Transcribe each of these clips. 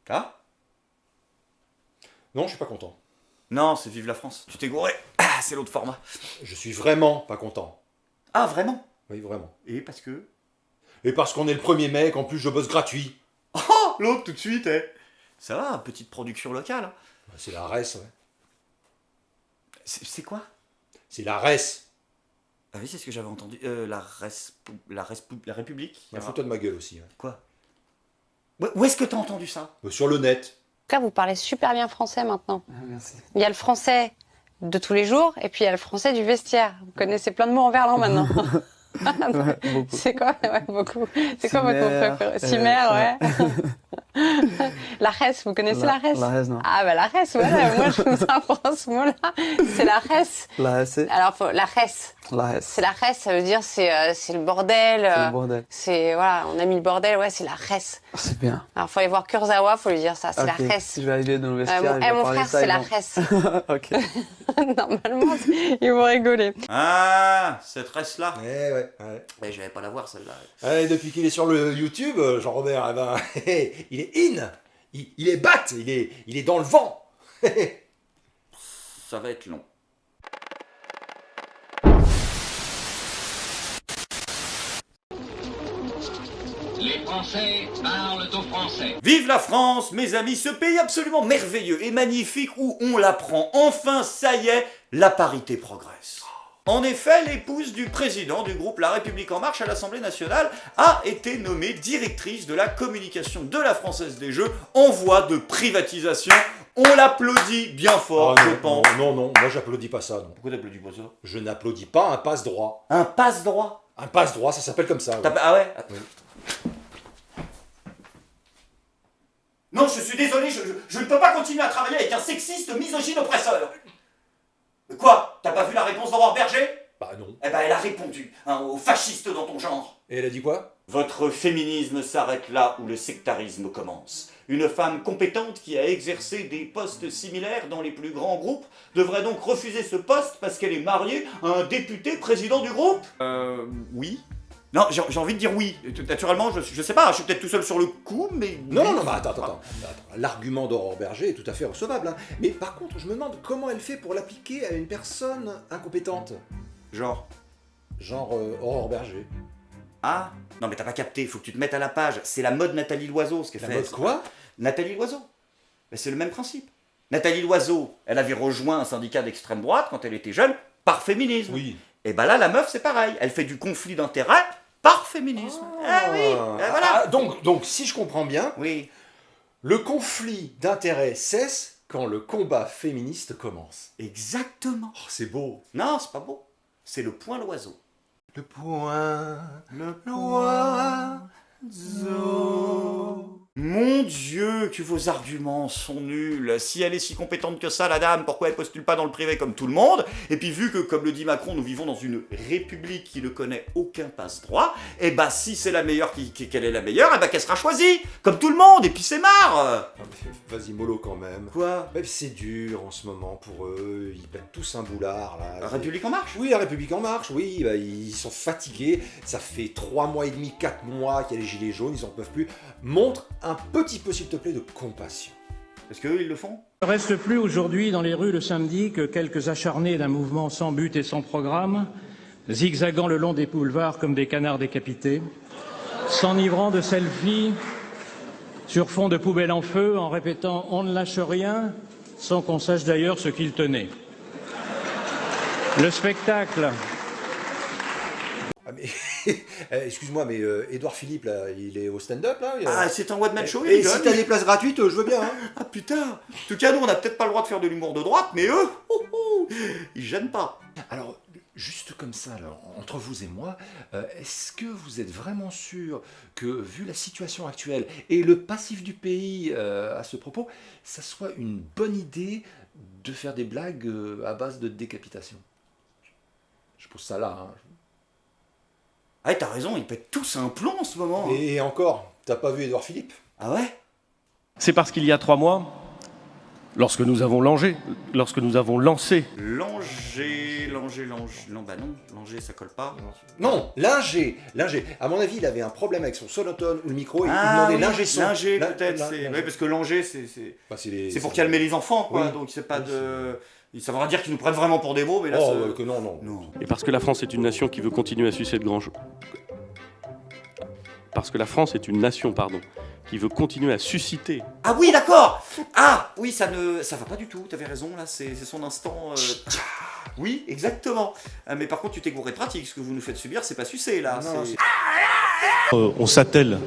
Ah? Non, je suis pas content. Non, c'est Vive la France. Tu t'es gouré. Ah, c'est l'autre format. Je suis vraiment pas content. Ah, vraiment? Oui, vraiment. Et parce que... Et parce qu'on est le 1er mai, qu'en plus je bosse gratuit. Oh, l'autre tout de suite, eh. Ça va, petite production locale. Hein. C'est la res, ouais. C'est quoi? C'est la res. Ah oui, c'est ce que j'avais entendu. La République. Bah, fous-toi de ma gueule aussi. Ouais. Quoi? Où est-ce que t'as entendu ça? Sur le net. Là, vous parlez super bien français maintenant. Ah, merci. Il y a le français de tous les jours et puis il y a le français du vestiaire. Vous connaissez plein de mots en verlan maintenant. Ouais, beaucoup. C'est quoi? Ouais, beaucoup. C'est quoi votre mot Cimer, préféré? Cimer, ouais. La res, vous connaissez la res? La res, non. Ah bah la res, voilà. Moi je vous apprends ce mot-là. C'est la res. La res, Alors la res. la res. C'est la res, ça veut dire c'est le bordel. C'est le bordel. C'est voilà, on a mis le bordel, ouais, c'est la res. C'est bien. Alors faut aller voir Kurzawa, faut lui dire ça, c'est Ok, la res. je vais arriver dans le vestiaire. Mon, mon frère, c'est la res. Ok. Normalement, ils vont rigoler. Ah, cette reste-là. Ouais. Mais j'allais pas la voir, celle-là. Ouais, depuis qu'il est sur le YouTube, Jean-Robert, eh ben, il est in. Il est bat. Il est dans le vent. Ça va être long. Les Français parlent aux Français. Vive la France, mes amis, ce pays absolument merveilleux et magnifique où on l'apprend. Enfin, ça y est, la parité progresse. En effet, l'épouse du président du groupe La République En Marche à l'Assemblée nationale a été nommée directrice de la communication de la Française des Jeux en voie de privatisation. On l'applaudit bien fort, Ah, je non, pense. non, moi j'applaudis pas ça. Non. Pourquoi t'applaudis pas ça? Je n'applaudis pas un passe-droit. Un passe-droit. Un passe-droit, ça s'appelle comme ça. Ouais. Ah ouais? Oui. Non, je suis désolé, je ne peux pas continuer à travailler avec un sexiste misogyne oppresseur. Quoi? T'as pas vu la réponse d'Aurore Berger? Bah non. Eh ben, elle a répondu, aux fascistes dans ton genre. Et elle a dit quoi? Votre féminisme s'arrête là où le sectarisme commence. Une femme compétente qui a exercé des postes similaires dans les plus grands groupes devrait donc refuser ce poste parce qu'elle est mariée à un député président du groupe? Oui. Non, j'ai envie de dire oui. Naturellement, je sais pas, je suis peut-être tout seul sur le coup, mais... Non, bah, attends. L'argument d'Aurore Berger est tout à fait recevable. Hein. Mais par contre, je me demande comment elle fait pour l'appliquer à une personne incompétente. Genre... Genre Aurore Berger. Ah? Non mais t'as pas capté, faut que tu te mettes à la page. C'est la mode Nathalie Loiseau ce qu'elle La fait. mode quoi? Nathalie Loiseau. Mais c'est le même principe. Nathalie Loiseau, elle avait rejoint un syndicat d'extrême droite quand elle était jeune, par féminisme. Oui. Et bah là, la meuf, c'est pareil. Elle fait du conflit d'intérêts par féminisme. Ah oui, et voilà. Ah, donc, si je comprends bien, Oui. le conflit d'intérêts cesse quand le combat féministe commence. Exactement. Oh, c'est beau. Non, c'est pas beau. C'est le point Loiseau. Le point... Le Mon Dieu, que vos arguments sont nuls. Si elle est si compétente que ça, la dame, pourquoi elle postule pas dans le privé comme tout le monde? Et puis vu que, comme le dit Macron, nous vivons dans une république qui ne connaît aucun passe-droit, et bah si c'est la meilleure qu'elle est la meilleure, et bah qu'elle sera choisie, comme tout le monde, et puis c'est marre. Vas-y, mollo quand même. Quoi? Même si c'est dur en ce moment pour eux, ils pètent tous un boulard là. La République En Marche? Oui, la République En Marche, oui, bah, ils sont fatigués. Ça fait 3 mois et demi, 4 mois qu'il y a les gilets jaunes, ils en peuvent plus. Montre un petit peu, s'il te plaît, de compassion. Est-ce qu'eux, ils le font? Il ne reste plus aujourd'hui dans les rues le samedi que quelques acharnés d'un mouvement sans but et sans programme, zigzaguant le long des boulevards comme des canards décapités, s'enivrant de selfies sur fond de poubelles en feu en répétant « on ne lâche rien » sans qu'on sache d'ailleurs ce qu'ils tenaient. Le spectacle... Ah, mais excuse-moi, mais Édouard Philippe, là, il est au stand-up, là Ah, c'est un one-man show, il Et rigole. si t'as des places gratuites, je veux bien, hein. Ah putain. En tout cas, nous, on n'a peut-être pas le droit de faire de l'humour de droite, mais eux, ils gênent pas. Alors, juste comme ça, là, entre vous et moi, est-ce que vous êtes vraiment sûr que, vu la situation actuelle et le passif du pays à ce propos, ça soit une bonne idée de faire des blagues à base de décapitation? Je pose ça là, hein. Ah, t'as raison, ils pètent tous un plomb en ce moment. Et encore, t'as pas vu Édouard Philippe? Ah ouais? C'est parce qu'il y a 3 mois, Lorsque nous avons lancé, Non, bah non, Langer, ça colle pas. Non, Linger. À mon avis, il avait un problème avec son sonotone ou le micro et il demandait Linger son. Linger, peut-être. Oui, parce que Langer, c'est pour calmer les enfants, quoi. Oui. Donc c'est pas de. Ça voudra dire qu'ils nous prennent vraiment pour des mots, mais là. Que non. et parce que la France est une nation qui veut continuer à susciter de grands jeux. Parce que la France est une nation, qui veut continuer à susciter. Ah oui, d'accord. Ah oui, ça va pas du tout. T'avais raison, là, c'est son instant. Oui, exactement. Mais par contre, tu t'es gouré de pratique. Ce que vous nous faites subir, c'est pas sucer, là. On s'attelle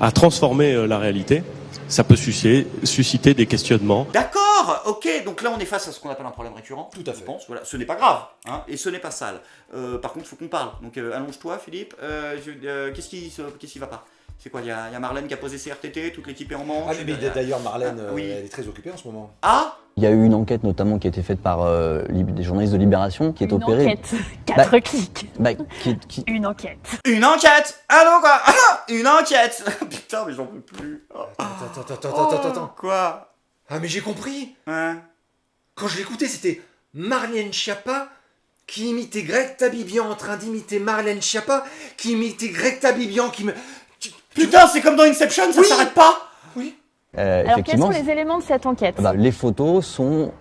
à transformer la réalité. Ça peut susciter des questionnements. D'accord, ok, donc là on est face à ce qu'on appelle un problème récurrent. Tout à fait. Je pense, voilà. Ce n'est pas grave, hein, et ce n'est pas sale. Par contre, il faut qu'on parle. Donc allonge-toi, Philippe. Qu'est-ce qui va pas? C'est quoi? Il y a Marlène qui a posé ses RTT, toute l'équipe est en manche. Ah, mais d'ailleurs, Marlène, oui. elle est très occupée en ce moment. Ah. Il y a eu une enquête notamment qui a été faite par des journalistes de Libération qui est opérée. Une enquête. 4 clics. Une enquête. Une enquête. Allô quoi? Une enquête. Putain, mais j'en peux plus. Attends. Quoi? Ah, mais j'ai compris. Hein? Quand je l'écoutais, c'était Marlène Schiappa qui imitait Greg Tabibian en train d'imiter Marlène Schiappa qui imitait Greg Tabibian qui me... Putain, c'est comme dans Inception, ça s'arrête pas. Oui. Alors quels sont les éléments de cette enquête? Les photos sont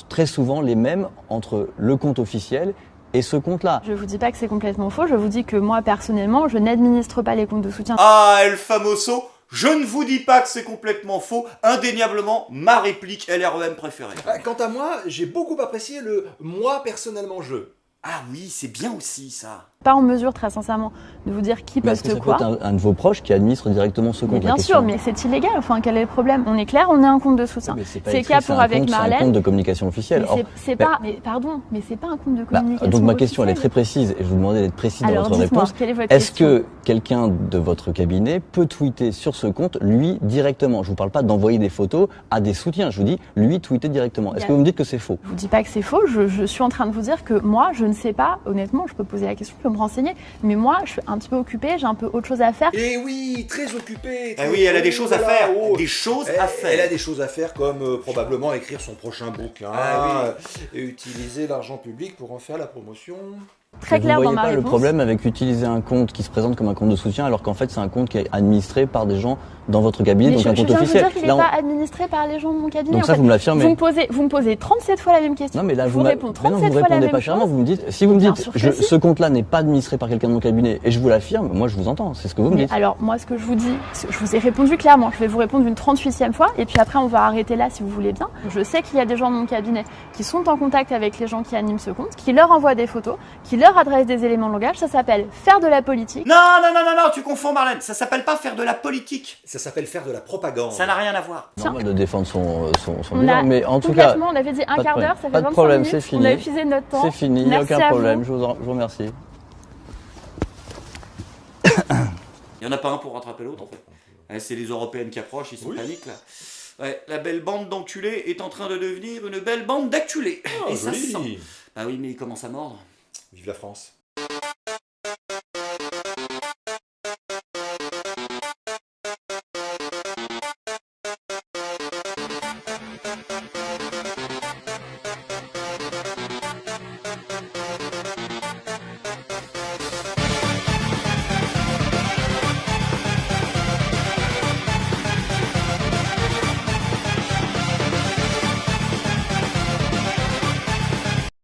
très souvent les mêmes entre le compte officiel et ce compte-là. Je vous dis pas que c'est complètement faux, je vous dis que moi personnellement, je n'administre pas les comptes de soutien. Ah, El Famoso, je ne vous dis pas que c'est complètement faux, indéniablement ma réplique LREM préférée. Quant à moi, j'ai beaucoup apprécié le « moi personnellement je ». Ah oui, c'est bien aussi ça. Pas en mesure très sincèrement de vous dire qui Mais est-ce que poste ça quoi. peut être un de vos proches qui administre directement ce compte? Mais bien sûr, mais c'est illégal. Enfin, quel est le problème? On est clair, on est un compte de soutien. Mais c'est le cas pour avec C'est un Marlène. compte de communication officielle. Mais c'est pas. Mais pardon, mais c'est pas un compte de communication. Donc ma question elle est officielle. très précise et je vous demandais d'être précis dans Alors, votre dites-moi, réponse. quelle est votre Est-ce question que quelqu'un de votre cabinet peut tweeter sur ce compte lui directement? Je vous parle pas d'envoyer des photos à des soutiens. Je vous dis lui tweeter directement. Est-ce que vous me dites que c'est faux? Je vous dis pas que c'est faux. Je suis en train de vous dire que moi, je ne sais pas. Honnêtement, je peux poser la question, je peux me renseigner. Mais moi, je suis un petit peu occupée. J'ai un peu autre chose à faire. Et oui, très occupée. Ah oui, elle a des choses à faire. Des choses à faire. Elle a des choses à faire comme probablement écrire son prochain bouquin et utiliser l'argent public pour en faire la promotion. Très clair vous dans voyez ma pas réponse. le problème avec utiliser un compte qui se présente comme un compte de soutien alors qu'en fait c'est un compte qui est administré par des gens dans votre cabinet, Mais donc un compte je viens officiel. de vous dire qu'il Là, n'est pas administré par les gens de mon cabinet. Donc en ça, fait. vous me l'affirmez. Vous me posez 37 fois la même question. Non mais là je vous réponds mais non, 37 vous fois la répondez même pas chose. clairement, vous me dites, si vous me Bien dites sûr que si. ce compte-là n'est pas administré par quelqu'un de mon cabinet et je vous l'affirme, moi je vous entends, c'est ce que vous me Mais dites. alors, moi, ce que je vous dis, je vous ai répondu clairement. Je vais vous répondre une 38e fois, et puis après, on va arrêter là si vous voulez bien. Je sais qu'il y a des gens de mon cabinet qui sont en contact avec les gens qui animent ce compte, qui leur envoient des photos, qui leur adressent des éléments de langage. Ça s'appelle faire de la politique. Non, tu confonds Marlène. Ça s'appelle pas faire de la politique. Ça s'appelle faire de la propagande. Ça n'a rien à voir. C'est normal de défendre son On bilan, a mais en tout cas, concrètement, on avait dit un pas de quart d'heure, problème. ça fait Pas de 25 problème, minutes. c'est fini. On a épuisé notre temps. c'est fini, il n'y a Merci aucun à problème, vous. je vous remercie. Il y en a pas un pour rattraper l'autre en fait. C'est les Européennes qui approchent, ils sont paniques là. Ouais, la belle bande d'enculés est en train de devenir une belle bande d'acculés. Et ça joli. sent. Ah oui, mais il commence à mordre. Vive la France.